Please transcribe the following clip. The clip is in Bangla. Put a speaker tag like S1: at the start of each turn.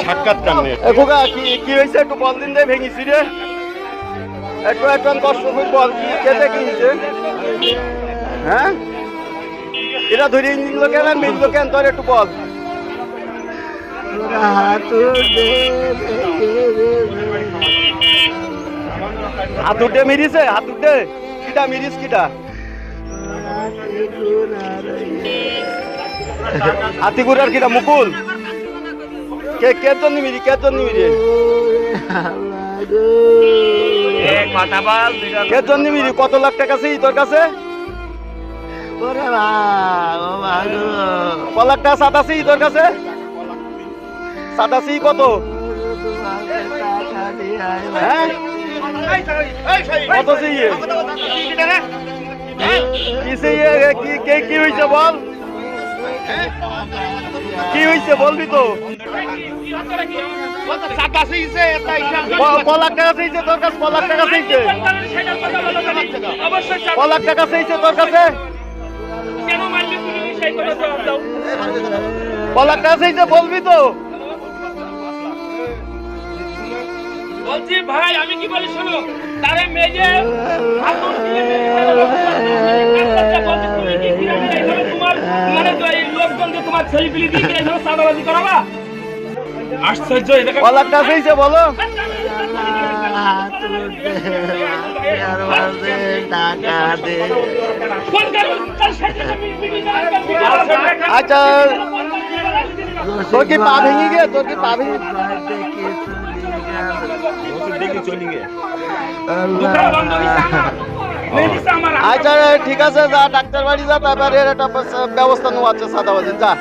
S1: সাক্ষাৎকার নেই কি হয়েছে একটু বল দিন রে ভেঙেছি রে একটু একটু কষ্ট করে বল কি কেটে কি হয়েছে হ্যাঁ এটা ধরে নিল কেন মিলল কেন তোর একটু বল হাতুটে মিরিছে হাতুটে কিটা মিরিস কিটা হাতিগুড়ার কিটা মুকুল কে কে জন্য মিরি কে জন্য মিরি কে জন্য মিরি কত লাখ টাকা আছে তোর কাছে ক লাখ টাকা সাত আছে তোর কাছে সাত আছে কত হ্যাঁ কত কি হয়েছে বল কি হয়েছে বলবি তো ক লাখ টাকা চাইছে তোর কাছে ক লাখ টাকা চাইছে ক লাখ টাকা চাইছে তোর কাছে ক লাখ টাকা চাইছে বলবি তো
S2: বলছি ভাই আমি কি বলি শোনো তারে মেজে হাতুড় দিয়ে তোমার মানে এই লোকজনকে তোমার ছেলেপিলি দিয়ে এইভাবে সাদাবাজি করাবা আশ্চর্য এটা
S1: ক লাখ টাকা চাইছে বলো আচ্ছা তোর কি পা ভেঙে গে তোর কি পা ভেঙে আচ্ছা ঠিক আছে যা ডাক্তার বাড়ি যা তারপরে একটা ব্যবস্থা নেওয়া আছে সাদাবাজি যা